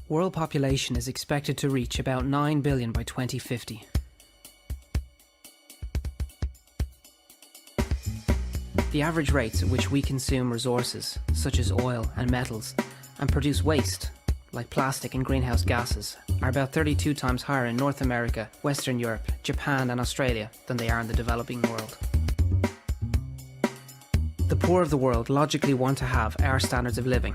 World population is expected to reach about 9 billion by 2050. The average rates at which we consume resources, such as oil and metals, and produce waste, like plastic and greenhouse gases, are about 32 times higher in North America, Western Europe, Japan and Australia than they are in the developing world. The poor of the world logically want to have our standards of living.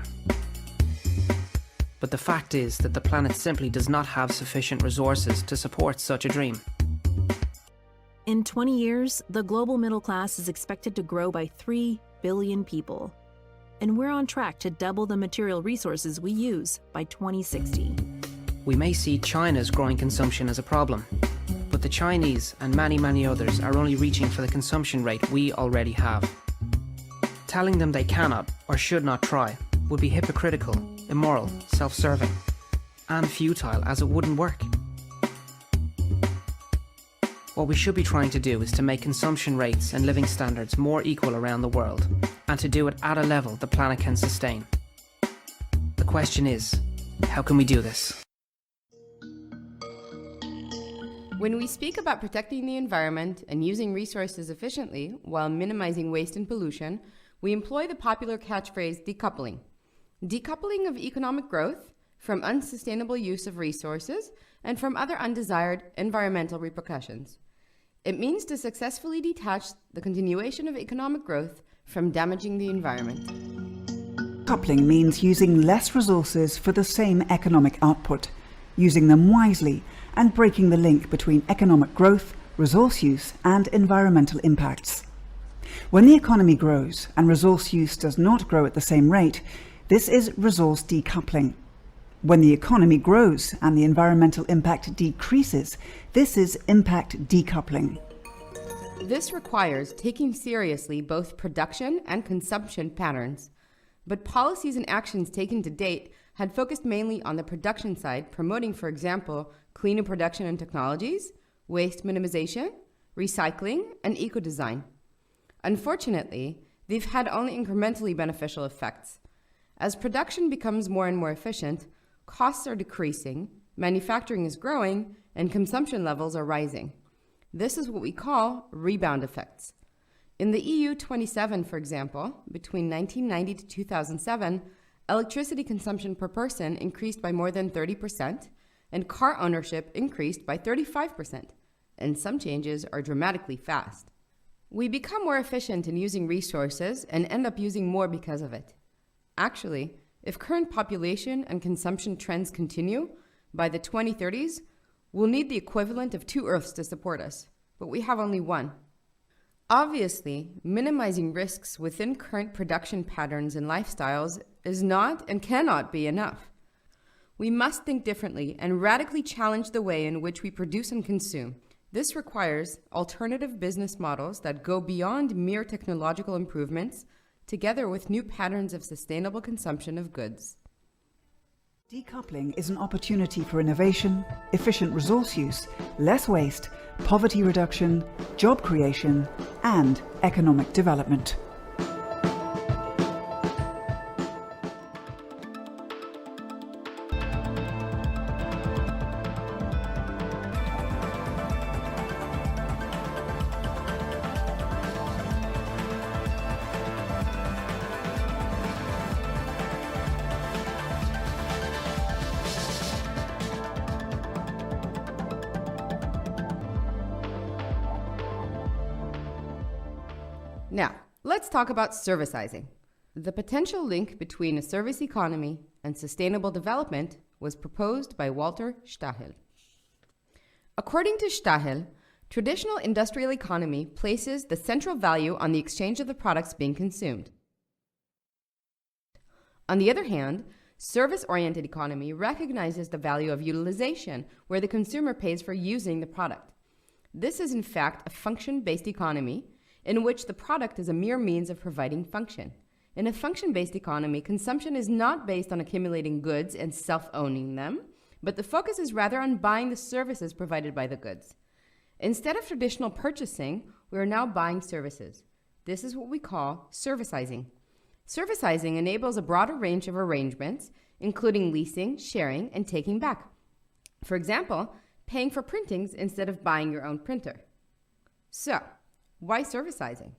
But the fact is that the planet simply does not have sufficient resources to support such a dream. In 20 years, the global middle class is expected to grow by 3 billion people. And we're on track to double the material resources we use by 2060. We may see China's growing consumption as a problem, but the Chinese and many others are only reaching for the consumption rate we already have. Telling them they cannot or should not try would be hypocritical, immoral, self-serving, and futile, as it wouldn't work. What we should be trying to do is to make consumption rates and living standards more equal around the world, and to do it at a level the planet can sustain. The question is, how can we do this? When we speak about protecting the environment and using resources efficiently while minimizing waste and pollution, we employ the popular catchphrase decoupling. Decoupling of economic growth from unsustainable use of resources and from other undesired environmental repercussions. It means to successfully detach the continuation of economic growth from damaging the environment. Coupling means using less resources for the same economic output, using them wisely and breaking the link between economic growth, resource use and environmental impacts. When the economy grows and resource use does not grow at the same rate, this is resource decoupling. When the economy grows and the environmental impact decreases, this is impact decoupling. This requires taking seriously both production and consumption patterns. But policies and actions taken to date had focused mainly on the production side, promoting, for example, cleaner production and technologies, waste minimization, recycling, and eco-design. Unfortunately, they've had only incrementally beneficial effects. As production becomes more and more efficient, costs are decreasing, manufacturing is growing, and consumption levels are rising. This is what we call rebound effects. In the EU 27, for example, between 1990 to 2007, electricity consumption per person increased by more than 30%, and car ownership increased by 35%, and some changes are dramatically fast. We become more efficient in using resources and end up using more because of it. Actually, if current population and consumption trends continue, by the 2030s, we'll need the equivalent of 2 Earths to support us, but we have only one. Obviously, minimizing risks within current production patterns and lifestyles is not and cannot be enough. We must think differently and radically challenge the way in which we produce and consume. This requires alternative business models that go beyond mere technological improvements, together with new patterns of sustainable consumption of goods. Decoupling is an opportunity for innovation, efficient resource use, less waste, poverty reduction, job creation, and economic development. Now, let's talk about servicizing. The potential link between a service economy and sustainable development was proposed by Walter Stahel. According to Stahel, traditional industrial economy places the central value on the exchange of the products being consumed. On the other hand, service-oriented economy recognizes the value of utilization, where the consumer pays for using the product. This is in fact a function-based economy, in which the product is a mere means of providing function. In a function-based economy, consumption is not based on accumulating goods and self-owning them, but the focus is rather on buying the services provided by the goods. Instead of traditional purchasing, we are now buying services. This is what we call servicizing. Servicizing enables a broader range of arrangements including leasing, sharing, and taking back. For example, paying for printings instead of buying your own printer. So, why servicizing?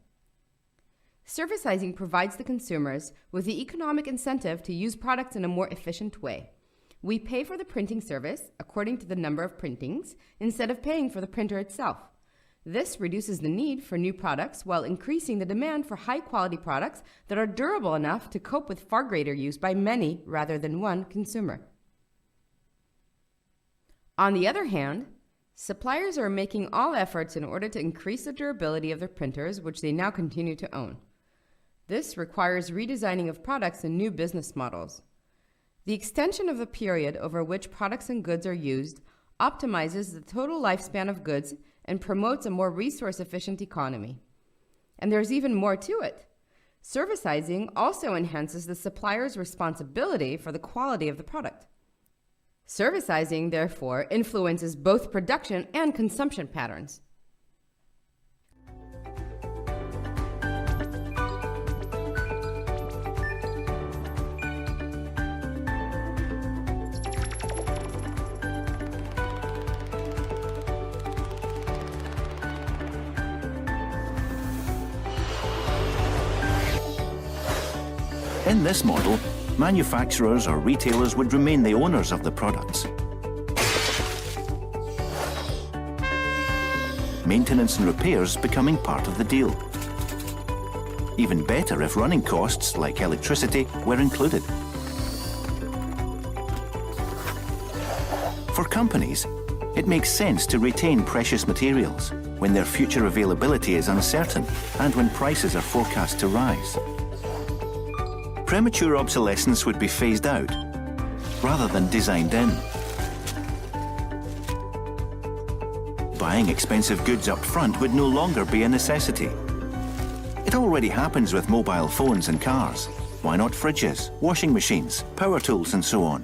Servicizing provides the consumers with the economic incentive to use products in a more efficient way. We pay for the printing service according to the number of printings instead of paying for the printer itself. This reduces the need for new products while increasing the demand for high-quality products that are durable enough to cope with far greater use by many rather than one consumer. On the other hand, suppliers are making all efforts in order to increase the durability of their printers, which they now continue to own. This requires redesigning of products and new business models. The extension of the period over which products and goods are used optimizes the total lifespan of goods and promotes a more resource-efficient economy. And there's even more to it. Servicizing also enhances the supplier's responsibility for the quality of the product. Servicizing, therefore, influences both production and consumption patterns. In this model, manufacturers or retailers would remain the owners of the products. Maintenance and repairs becoming part of the deal. Even better if running costs, like electricity, were included. For companies, it makes sense to retain precious materials when their future availability is uncertain and when prices are forecast to rise. Premature obsolescence would be phased out, rather than designed in. Buying expensive goods up front would no longer be a necessity. It already happens with mobile phones and cars. Why not fridges, washing machines, power tools and so on?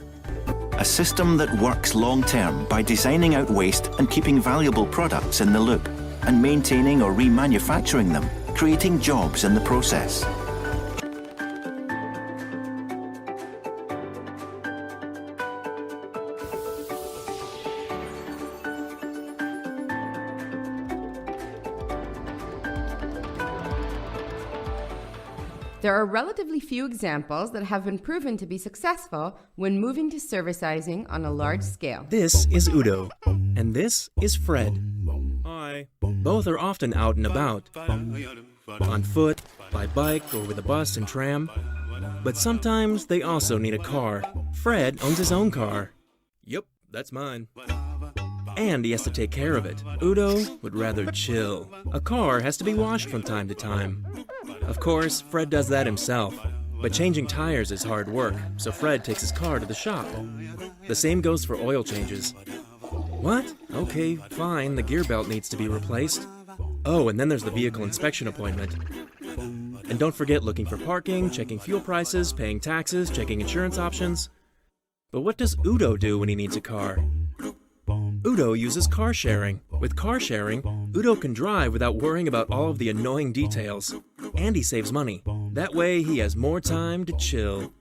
A system that works long-term by designing out waste and keeping valuable products in the loop, and maintaining or remanufacturing them, creating jobs in the process. There are relatively few examples that have been proven to be successful when moving to servicizing on a large scale. This is Udo, and this is Fred. Hi. Both are often out and about, on foot, by bike, or with a bus and tram. But sometimes they also need a car. Fred owns his own car. Yep, that's mine. And he has to take care of it. Udo would rather chill. A car has to be washed from time to time. Of course, Fred does that himself. But changing tires is hard work, so Fred takes his car to the shop. The same goes for oil changes. What? Okay, fine, the gear belt needs to be replaced. Oh, and then there's the vehicle inspection appointment. And don't forget looking for parking, checking fuel prices, paying taxes, checking insurance options. But what does Udo do when he needs a car? Udo uses car sharing. With car sharing, Udo can drive without worrying about all of the annoying details. And he saves money. That way, he has more time to chill.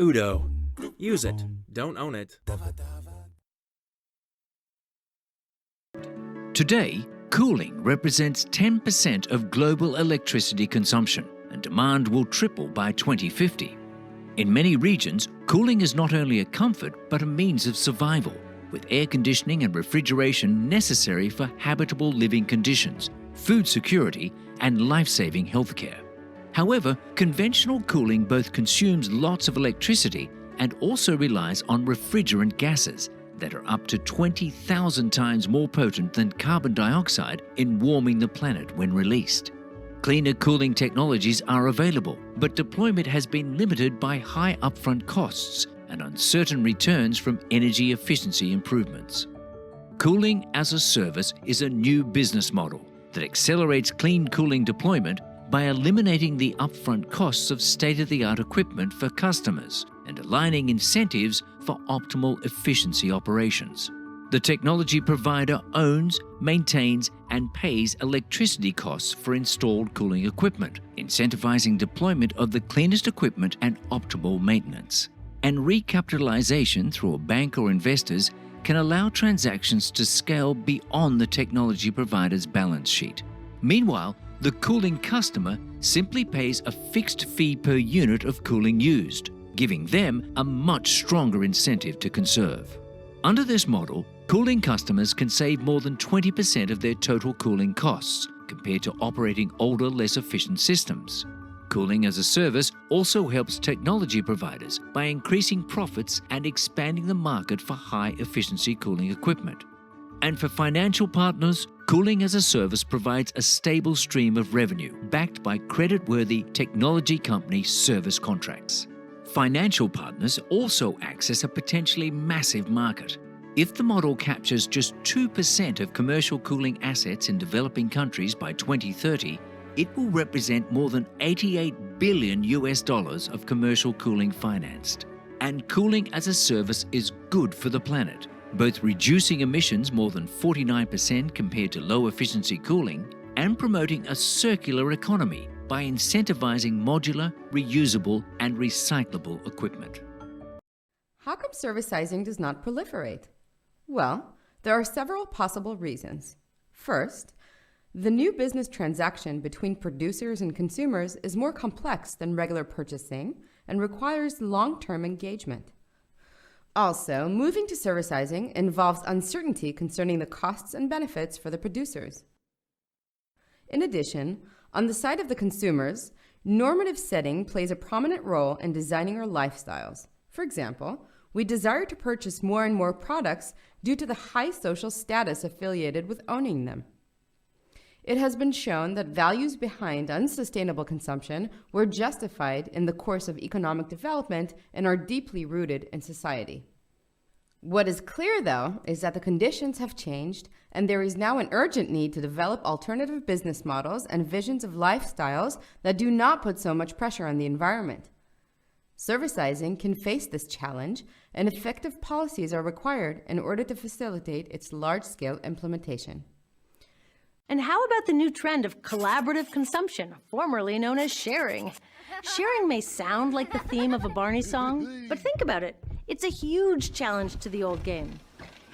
Udo. Use it. Don't own it. Today, cooling represents 10% of global electricity consumption, and demand will triple by 2050. In many regions, cooling is not only a comfort, but a means of survival, with air conditioning and refrigeration necessary for habitable living conditions, food security, and life-saving healthcare. However, conventional cooling both consumes lots of electricity and also relies on refrigerant gases that are up to 20,000 times more potent than carbon dioxide in warming the planet when released. Cleaner cooling technologies are available, but deployment has been limited by high upfront costs and uncertain returns from energy efficiency improvements. Cooling as a service is a new business model that accelerates clean cooling deployment by eliminating the upfront costs of state-of-the-art equipment for customers and aligning incentives for optimal efficiency operations. The technology provider owns, maintains, and pays electricity costs for installed cooling equipment, incentivizing deployment of the cleanest equipment and optimal maintenance. and recapitalization through a bank or investors can allow transactions to scale beyond the technology provider's balance sheet. Meanwhile, the cooling customer simply pays a fixed fee per unit of cooling used, giving them a much stronger incentive to conserve. Under this model, cooling customers can save more than 20% of their total cooling costs compared to operating older, less efficient systems. Cooling as a service also helps technology providers by increasing profits and expanding the market for high-efficiency cooling equipment. And for financial partners, cooling as a service provides a stable stream of revenue backed by credit-worthy technology company service contracts. Financial partners also access a potentially massive market. If the model captures just 2% of commercial cooling assets in developing countries by 2030, it will represent more than $88 billion of commercial cooling financed. And cooling as a service is good for the planet, both reducing emissions more than 49% compared to low-efficiency cooling and promoting a circular economy by incentivizing modular, reusable, and recyclable equipment. How come servicizing does not proliferate? Well, there are several possible reasons. First, the new business transaction between producers and consumers is more complex than regular purchasing and requires long-term engagement. Also, moving to servicizing involves uncertainty concerning the costs and benefits for the producers. In addition, on the side of the consumers, normative setting plays a prominent role in designing our lifestyles. For example, we desire to purchase more and more products due to the high social status affiliated with owning them. It has been shown that values behind unsustainable consumption were justified in the course of economic development and are deeply rooted in society. What is clear, though, is that the conditions have changed, and there is now an urgent need to develop alternative business models and visions of lifestyles that do not put so much pressure on the environment. Servicizing can face this challenge, and effective policies are required in order to facilitate its large-scale implementation. And how about the new trend of collaborative consumption, formerly known as sharing? Sharing may sound like the theme of a Barney song, but think about it. It's a huge challenge to the old game.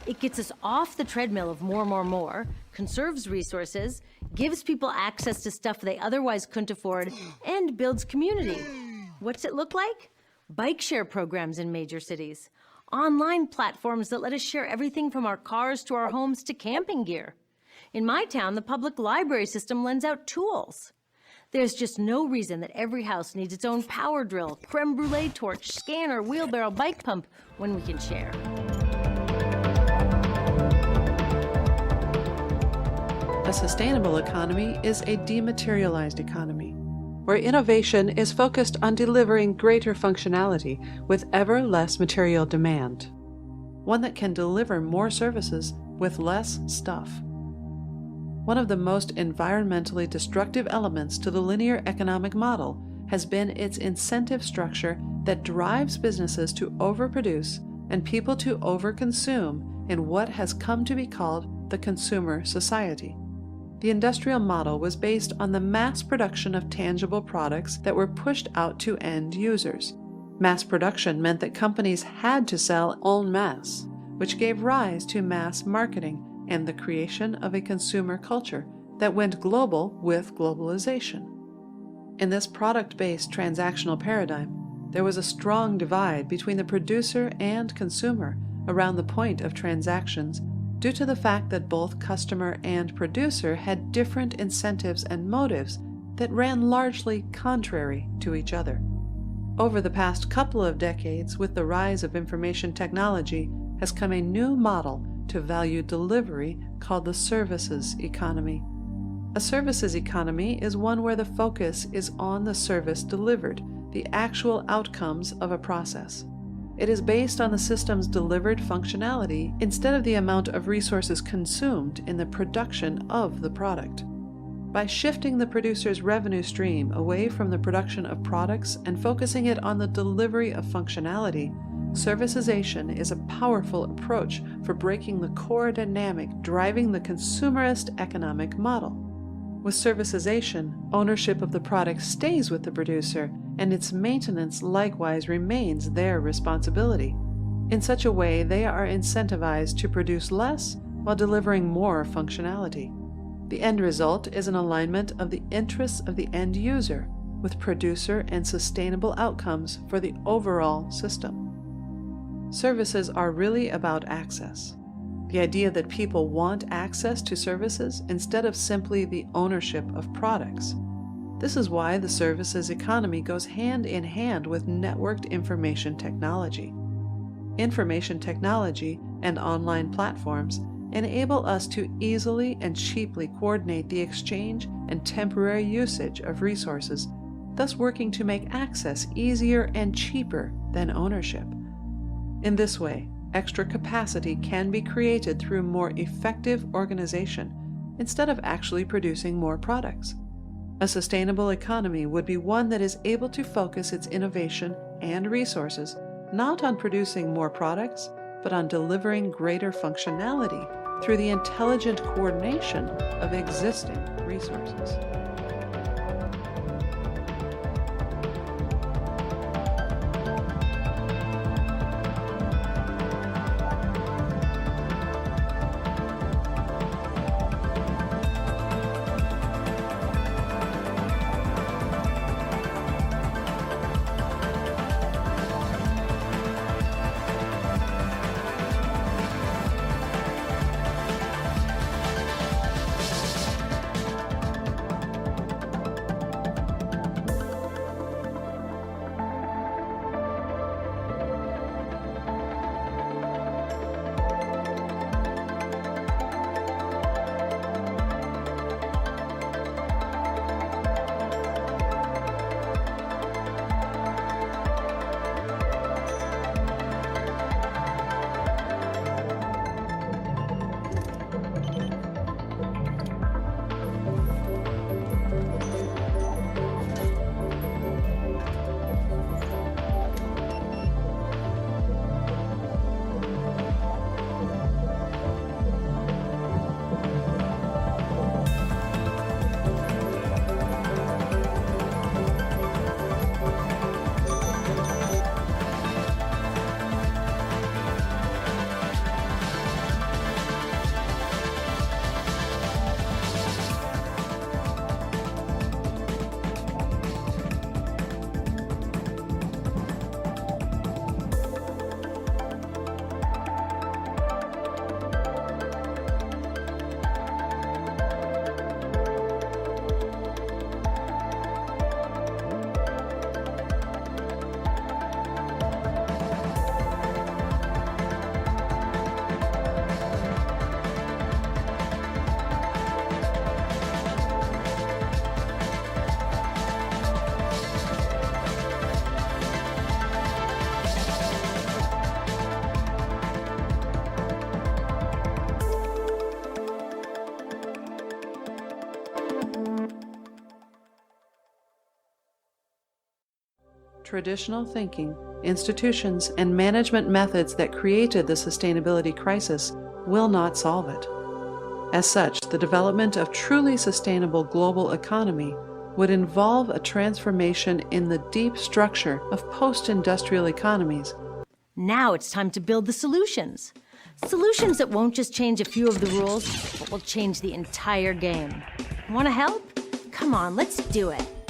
It gets us off the treadmill of more, conserves resources, gives people access to stuff they otherwise couldn't afford, and builds community. What's it look like? Bike share programs in major cities. Online platforms that let us share everything from our cars to our homes to camping gear. In my town, the public library system lends out tools. There's just no reason that every house needs its own power drill, creme brulee torch, scanner, wheelbarrow, bike pump when we can share. A sustainable economy is a dematerialized economy, where innovation is focused on delivering greater functionality with ever less material demand. One that can deliver more services with less stuff. One of the most environmentally destructive elements to the linear economic model has been its incentive structure that drives businesses to overproduce and people to overconsume in what has come to be called the consumer society. The industrial model was based on the mass production of tangible products that were pushed out to end users. Mass production meant that companies had to sell en masse, which gave rise to mass marketing and the creation of a consumer culture that went global with globalization. In this product-based transactional paradigm, there was a strong divide between the producer and consumer around the point of transactions due to the fact that both customer and producer had different incentives and motives that ran largely contrary to each other. Over the past couple of decades, with the rise of information technology, has come a new model to value delivery called the services economy. A services economy is one where the focus is on the service delivered, the actual outcomes of a process. It is based on the system's delivered functionality instead of the amount of resources consumed in the production of the product. By shifting the producer's revenue stream away from the production of products and focusing it on the delivery of functionality, servicization is a powerful approach for breaking the core dynamic driving the consumerist economic model. With servicization, ownership of the product stays with the producer, and its maintenance likewise remains their responsibility. In such a way, they are incentivized to produce less while delivering more functionality. The end result is an alignment of the interests of the end user with producer and sustainable outcomes for the overall system. Services are really about access. The idea that people want access to services instead of simply the ownership of products. This is why the services economy goes hand in hand with networked information technology. Information technology and online platforms enable us to easily and cheaply coordinate the exchange and temporary usage of resources, thus working to make access easier and cheaper than ownership. In this way, extra capacity can be created through more effective organization instead of actually producing more products. A sustainable economy would be one that is able to focus its innovation and resources not on producing more products, but on delivering greater functionality through the intelligent coordination of existing resources. Traditional thinking, institutions, and management methods that created the sustainability crisis will not solve it. As such, the development of truly sustainable global economy would involve a transformation in the deep structure of post-industrial economies. Now it's time to build the solutions. Solutions that won't just change a few of the rules, but will change the entire game. Want to help? Come on, let's do it.